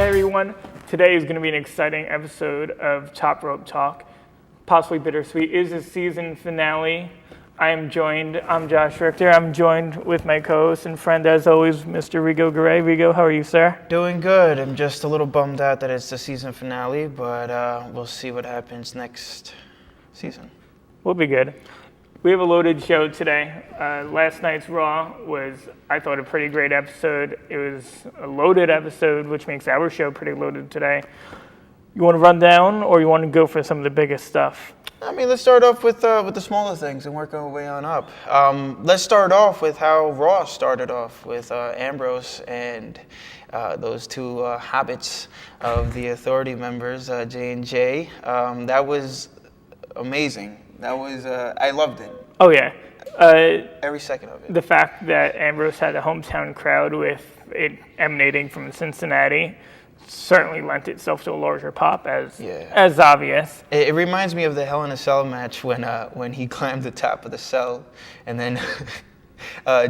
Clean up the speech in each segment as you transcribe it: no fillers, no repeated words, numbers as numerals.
Hey everyone, today is going to be an exciting episode of Top Rope Talk. Possibly bittersweet. It is the season finale. I'm Josh Richter. I'm joined with my co-host and friend as always, Mr. Rigo Garay. Rigo, how are you, sir? Doing good. I'm just a little bummed out that it's the season finale, but we'll see what happens next season. We'll be good. We have a loaded show today. Last night's Raw was, I thought, a pretty great episode. It was a loaded episode, which makes our show pretty loaded today. You want to run down, or you want to go for some of the biggest stuff? I mean, let's start off with the smaller things and work our way on up. Let's start off with how Raw started off with Ambrose and those two hobbits of the Authority members, J&J. That was amazing. That was, I loved it. Oh, yeah. Every second of it. The fact that Ambrose had a hometown crowd with it emanating from Cincinnati certainly lent itself to a larger pop, as obvious. It reminds me of the Hell in a Cell match when he climbed the top of the cell, and then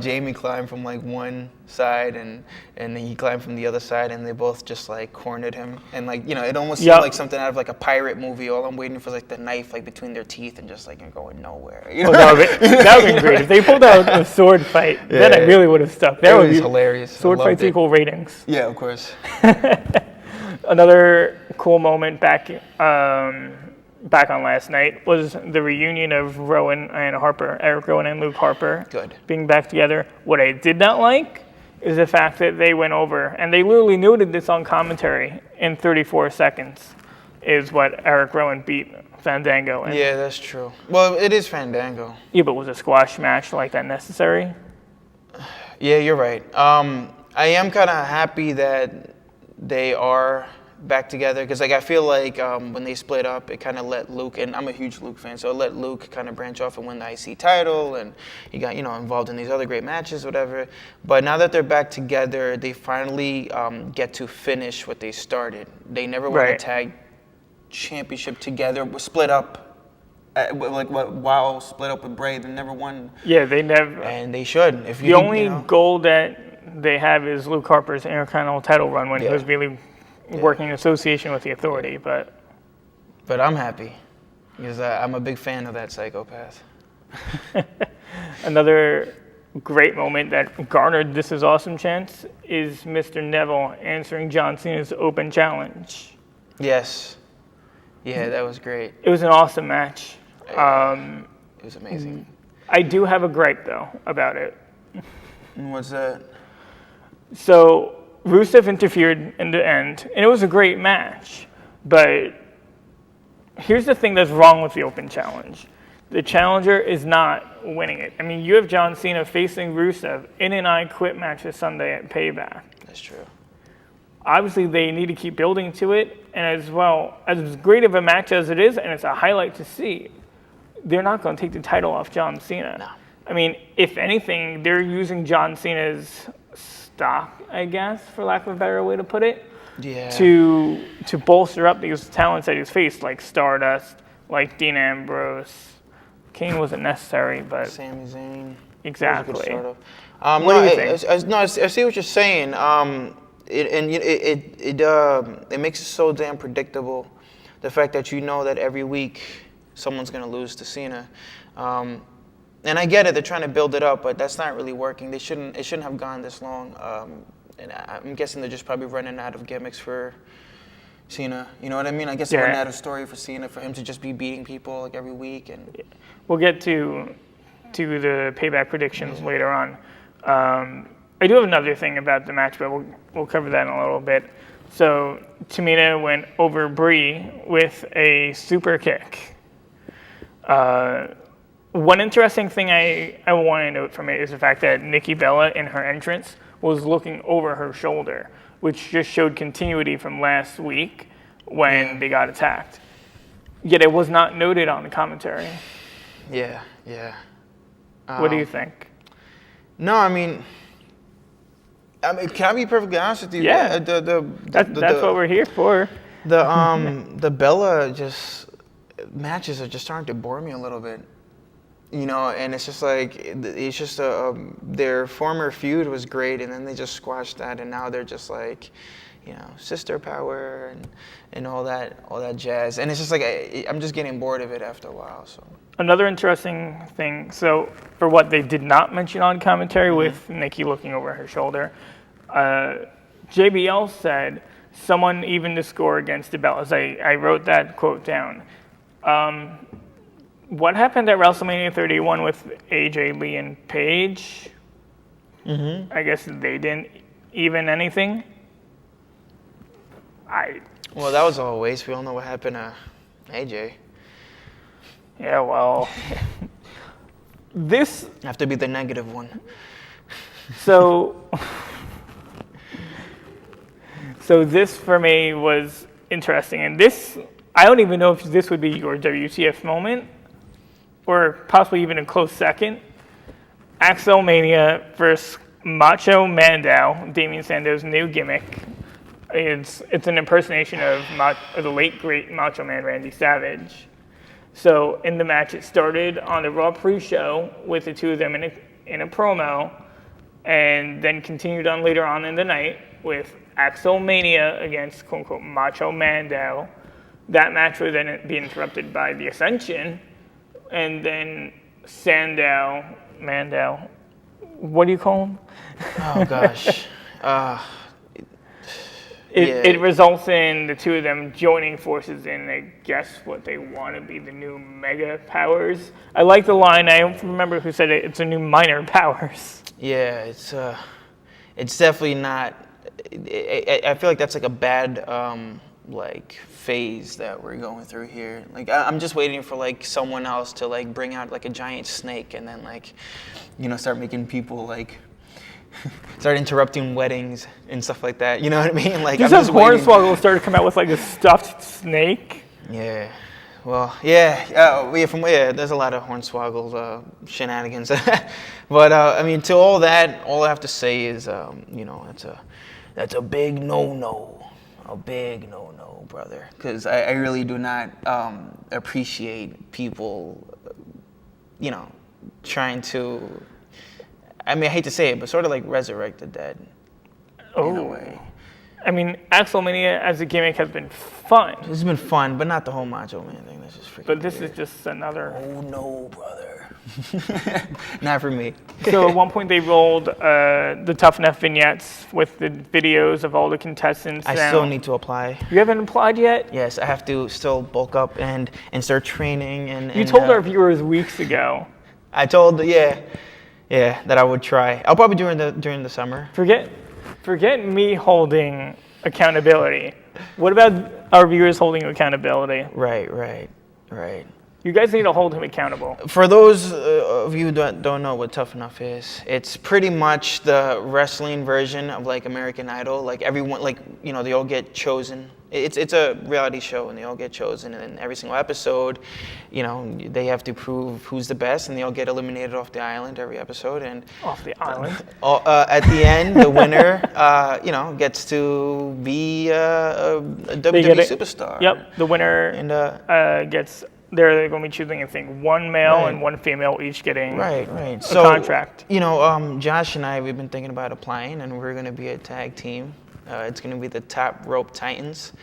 Jamie climbed from like one side, and then he climbed from the other side, and they both just like cornered him, and like it almost seemed like something out of like a pirate movie. All I'm waiting for is like the knife like between their teeth and just like going nowhere. That would have been great if they pulled out a sword fight. Then I really would have stuck. That would be hilarious. Sword fights equal ratings. Yeah, of course. Another cool moment back on last night was the reunion of Rowan and Harper, Eric Rowan and Luke Harper. Good. Being back together. What I did not like is the fact that they went over, and they literally noted this on commentary, in 34 seconds is what Eric Rowan beat Fandango in. Yeah, that's true. Well, it is Fandango. Yeah, but was a squash match like that necessary? Yeah, you're right. I am kind of happy that they are back together, because like I feel like when they split up, it kind of let Luke, and I'm a huge Luke fan, so it let Luke kind of branch off and win the IC title, and he got involved in these other great matches, whatever. But now that they're back together, they finally get to finish what they started. They never won a tag championship together. Split up, while split up with Bray, they never won. Yeah, they never. And they should. If the only goal that they have is Luke Harper's Intercontinental title run when he was really working in association with the Authority, but I'm happy because I'm a big fan of that psychopath. Another great moment that garnered This Is Awesome chance is Mr. Neville answering John Cena's open challenge. Yes. Yeah, that was great. It was an awesome match. It was amazing. I do have a gripe, though, about it. What's that? So Rusev interfered in the end, and it was a great match. But here's the thing that's wrong with the open challenge. The challenger is not winning it. I mean, you have John Cena facing Rusev in an I Quit match this Sunday at Payback. That's true. Obviously, they need to keep building to it, and as well, as great of a match as it is, and it's a highlight to see, they're not going to take the title off John Cena. No. I mean, if anything, they're using John Cena's stock, I guess, for lack of a better way to put it, to bolster up these talents that he's faced, like Stardust, like Dean Ambrose. Kane wasn't necessary, but Sami Zayn. Exactly. What do you think? I see what you're saying. It makes it so damn predictable. The fact that that every week someone's gonna lose to Cena. And I get it, they're trying to build it up, but that's not really working. It shouldn't have gone this long. And I'm guessing they're just probably running out of gimmicks for Cena. You know what I mean? I guess they're running out of story for Cena, for him to just be beating people like every week. And we'll get to the Payback predictions later on. I do have another thing about the match, but we'll cover that in a little bit. So Tamina went over Brie with a super kick. One interesting thing I want to note from it is the fact that Nikki Bella in her entrance was looking over her shoulder, which just showed continuity from last week when they got attacked. Yet it was not noted on the commentary. Yeah. What do you think? No, I mean, can I be perfectly honest with you? Yeah. That's what we're here for. The Bella matches are just starting to bore me a little bit. And it's just like, their former feud was great, and then they just squashed that, and now they're just like, sister power and all that jazz. And it's just like I'm just getting bored of it after a while. So Another interesting thing. So for what they did not mention on commentary with Nikki looking over her shoulder, JBL said someone evened the score against the Bellas. I wrote that quote down. What happened at WrestleMania 31 with AJ Lee and Paige? I guess they didn't even anything. Well, that was all a waste. We all know what happened to AJ. Yeah, well, this Have to be the negative one. So this for me was interesting, and this I don't even know if this would be your WTF moment, or possibly even a close second. Axxi Mania versus Macho Mandow, Damien Sandow's new gimmick. It's an impersonation of the late great Macho Man Randy Savage. So in the match, it started on the Raw pre-show with the two of them in a promo, and then continued on later on in the night with Axxi Mania against quote-unquote Macho Mandow. That match would then be interrupted by the Ascension, and then Mandow, what do you call him? Oh gosh. It results in the two of them joining forces in, I guess, what they want to be the new mega powers. I like the line. I don't remember who said it. It's a new minor powers. Yeah, it's definitely not. I feel like that's like a bad phase that we're going through here. Like I'm just waiting for like someone else to like bring out like a giant snake and then like, start making people like. Start interrupting weddings and stuff like that. You know what I mean? Like just I'm as Hornswoggle started to come out with like a stuffed snake. Yeah. Well, there's a lot of Hornswoggle shenanigans. But I mean, to all that, all I have to say is, that's a big no-no, brother. Because I really do not appreciate people, trying to. I mean, I hate to say it, but sort of like resurrect the dead. In a way. I mean, Axxi Mania as a gimmick has been fun. It's been fun, but not the whole Macho Man thing. That's just freaking But this weird. is just another. Oh no, brother. Not for me. So at one point they rolled the Tough Enough vignettes with the videos of all the contestants. I still need to apply. You haven't applied yet? Yes, I have to still bulk up and start training. And You told our viewers weeks ago. I told, that I would try. I'll probably during the summer. Forget me holding accountability. What about our viewers holding accountability? Right. You guys need to hold him accountable. For those of you who don't know what Tough Enough is, it's pretty much the wrestling version of like American Idol. Like everyone, they all get chosen. It's a reality show, and they all get chosen. And in every single episode, they have to prove who's the best, and they all get eliminated off the island every episode. And off the island. At the end, the winner, gets to be a WWE superstar. Yep, the winner gets. They're going to be choosing, I think, one male and one female, each getting a contract. Josh and I, we've been thinking about applying, and we're going to be a tag team. It's going to be the Top Rope Titans.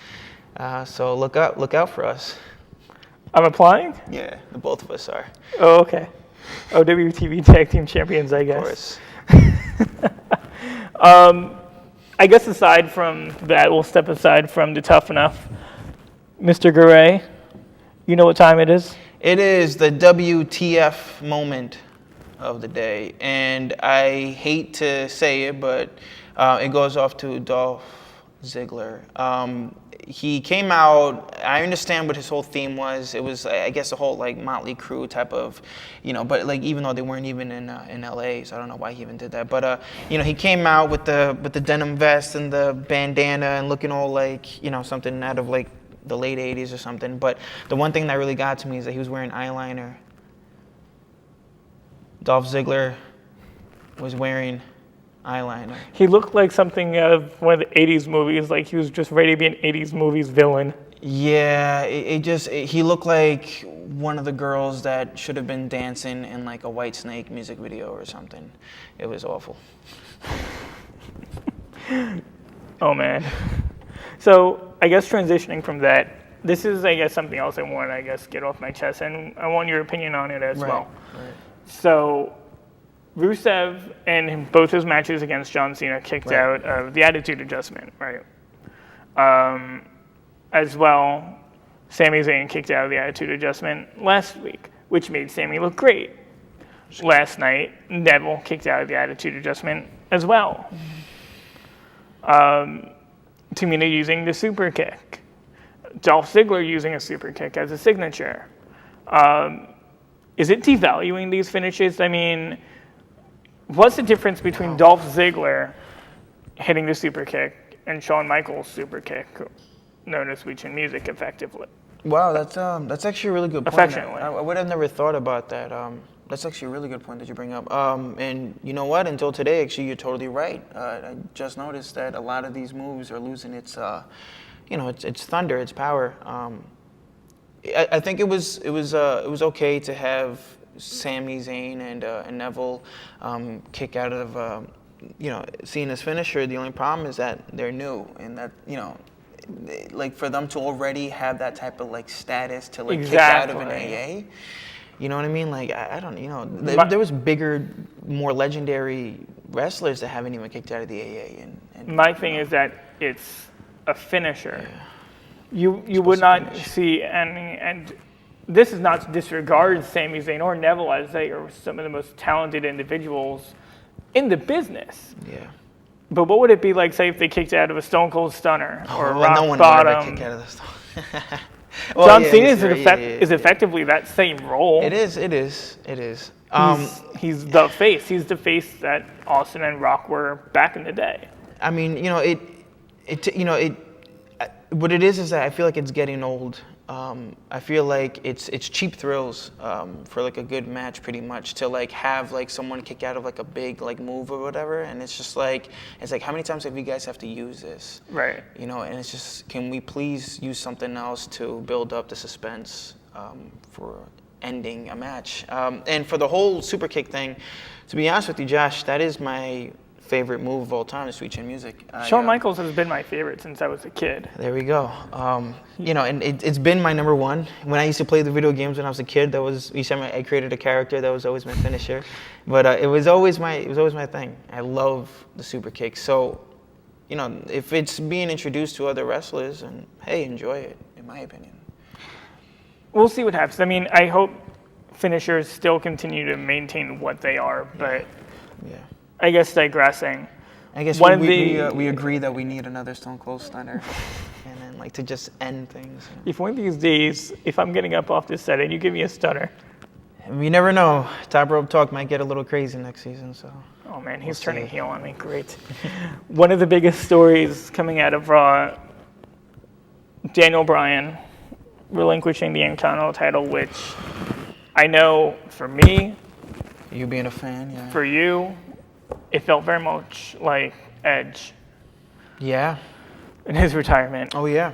So look out for us. I'm applying? Yeah, the both of us are. Oh, okay. OWTV Tag Team Champions, I guess. Of course. I guess aside from that, we'll step aside from the Tough Enough. Mr. Garay, you know what time it is? It is the WTF moment of the day. And I hate to say it, but it goes off to Dolph Ziggler. He came out, I understand what his whole theme was. It was, I guess, a whole like Motley Crue type of, but like even though they weren't even in LA, so I don't know why he even did that. But he came out with the denim vest and the bandana and looking all like, something out of like the late 80s or something. But the one thing that really got to me is that he was wearing eyeliner. Dolph Ziggler was wearing eyeliner. He looked like something out of one of the 80s movies, like he was just ready to be an 80s movies villain. Yeah, he looked like one of the girls that should have been dancing in like a Whitesnake music video or something. It was awful. Oh man. So I guess transitioning from that, this is, I guess, something else I want to, I guess, get off my chest, and I want your opinion on it as well. Right. So Rusev, in both his matches against John Cena, kicked out of the Attitude Adjustment, right? As well, Sami Zayn kicked out of the Attitude Adjustment last week, which made Sami look great. Last night, Neville kicked out of the Attitude Adjustment as well. Tamina using the super kick. Dolph Ziggler using a super kick as a signature. Is it devaluing these finishes? I mean, what's the difference between Dolph Ziggler hitting the super kick and Shawn Michaels' super kick, known as Sweet Chin Music, effectively? Wow, that's actually a really good point. Affectionately. I would have never thought about that. That's actually a really good point that you bring up. And you know what? Until today, actually, you're totally right. I just noticed that a lot of these moves are losing its, its thunder, its power. I think it was okay to have Sami Zayn and Neville kick out of Cena's finisher. The only problem is that they're new, and that like for them to already have that type of like status to like kick out of an AA. You know what I mean? Like, I don't, there was bigger, more legendary wrestlers that haven't even kicked out of the AA. And my thing is that it's a finisher. Yeah. You would not see any, and this is not to disregard Sami Zayn or Neville, as they are some of the most talented individuals in the business. Yeah. But what would it be like, say, if they kicked out of a Stone Cold Stunner or no Rock one Bottom? Would ever kick out of the Stone. John Cena is effectively that same role. It is. He's the face. He's the face that Austin and Rock were back in the day. I mean, what it is that I feel like it's getting old. I feel like it's cheap thrills for like a good match, pretty much, to like have like someone kick out of like a big like move or whatever, and it's like how many times have you guys have to use this? Right. And it's just, can we please use something else to build up the suspense for ending a match? And for the whole super kick thing, to be honest with you, Josh, that is my favorite move of all time, is Sweet Chin Music. Shawn Michaels has been my favorite since I was a kid. There we go. And it's been my number one. When I used to play the video games when I was a kid, that was each time I created a character, that was always my finisher. But it was always my thing. I love the super kick. So, if it's being introduced to other wrestlers, and hey, enjoy it, in my opinion. We'll see what happens. I mean, I hope finishers still continue to maintain what they are, but yeah. I guess digressing. I guess we agree that we need another Stone Cold Stunner, and then like to just end things. If one of these days, if I'm getting up off this set and you give me a stunner, you never know. Top Rope Talk might get a little crazy next season. So. Oh man, he's turning heel on me. Great. One of the biggest stories coming out of Raw: Daniel Bryan relinquishing the Intercontinental title, which I know for me, you being a fan, yeah. For you, it felt very much like Edge. Yeah. In his retirement. Oh yeah.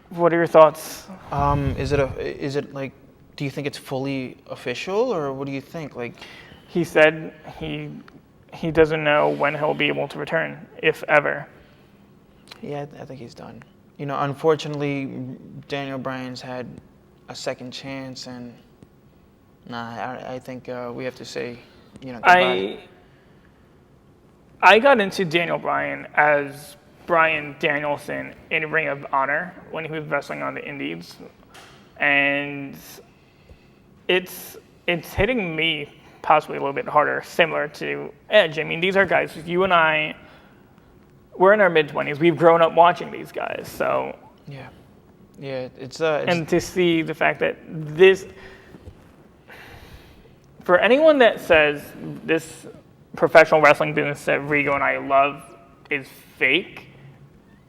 What are your thoughts? Is it like, do you think it's fully official, or what do you think? Like, he said he doesn't know when he'll be able to return, if ever. Yeah, I think he's done. Unfortunately, Daniel Bryan's had a second chance, and I think we have to say, goodbye. I got into Daniel Bryan as Bryan Danielson in Ring of Honor when he was wrestling on the Indies, and it's hitting me possibly a little bit harder, similar to Edge. I mean, these are guys, you and I, we're in our mid-20s. We've grown up watching these guys, so. Yeah, it's and to see the fact that this, for anyone that says this professional wrestling business that Rigo and I love is fake,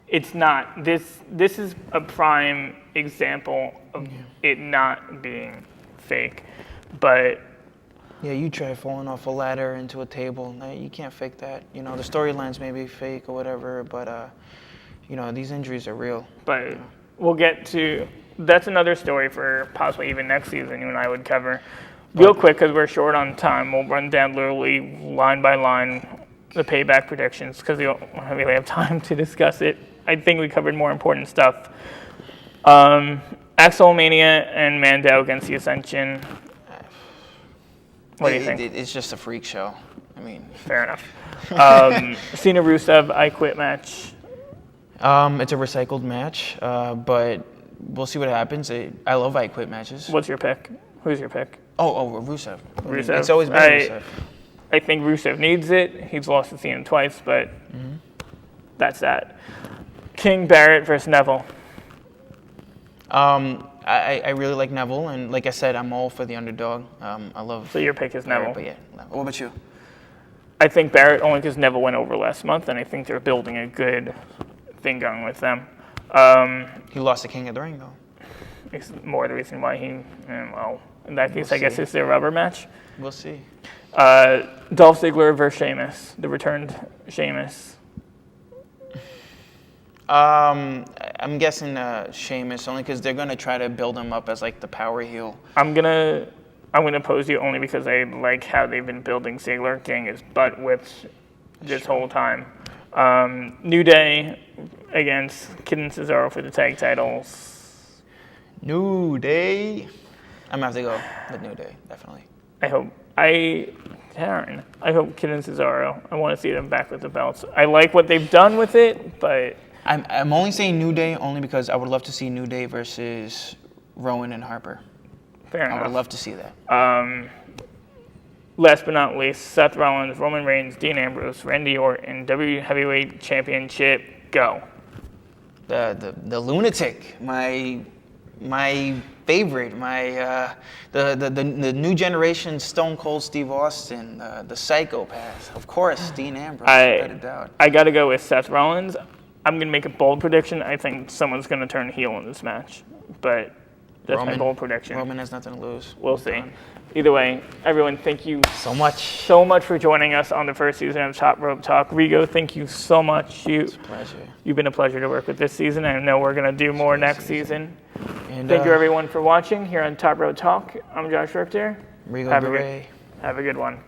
it's not. This is a prime example of it not being fake, but. Yeah, you try falling off a ladder into a table. You can't fake that. The storylines may be fake or whatever, but these injuries are real. But we'll get to, that's another story for possibly even next season you and I would cover. Real quick, because we're short on time, we'll run down literally line by line the Payback predictions because we don't really have time to discuss it. I think we covered more important stuff. Axxi Mania and Mandel against the Ascension. What do you think? It's just a freak show. I mean, fair enough. Cena Rusev, I Quit match. It's a recycled match, but we'll see what happens. I love I Quit matches. What's your pick? Who's your pick? Rusev. Rusev. It's always been Rusev. I think Rusev needs it. He's lost to Cena twice, but that's that. King Barrett versus Neville. I really like Neville, and like I said, I'm all for the underdog. I love. So your pick is Neville. But yeah, what about you? I think Barrett only because Neville went over last month, and I think they're building a good thing going with them. He lost the King of the Ring, though. It's more the reason why he. Well, in that case, I guess it's their rubber match. We'll see. Dolph Ziggler versus Sheamus, the returned Sheamus. I'm guessing Sheamus only because they're gonna try to build him up as like the power heel. I'm gonna oppose you only because I like how they've been building Ziggler, getting his butt whipped this whole time. New Day against Kid and Cesaro for the tag titles. New Day. I'm gonna have to go with New Day, definitely. I hope Kid and Cesaro. I want to see them back with the belts. I like what they've done with it, but I'm only saying New Day only because I would love to see New Day versus Rowan and Harper. Fair enough. I would love to see that. Last but not least, Seth Rollins, Roman Reigns, Dean Ambrose, Randy Orton, WWE Heavyweight Championship. Go. The lunatic, my favorite, the new generation Stone Cold Steve Austin, the psychopath. Of course, Dean Ambrose. Without a doubt. I got to go with Seth Rollins. I'm going to make a bold prediction. I think someone's going to turn heel in this match, but that's my bold prediction. Roman has nothing to lose. We'll see. Either way, everyone, thank you so much for joining us on the first season of Top Rope Talk. Rigo, thank you so much. It's a pleasure. You've been a pleasure to work with this season. I know we're going to do more next season. And thank you, everyone, for watching here on Top Rope Talk. I'm Josh Richter. Rigo Garay. Have a good one.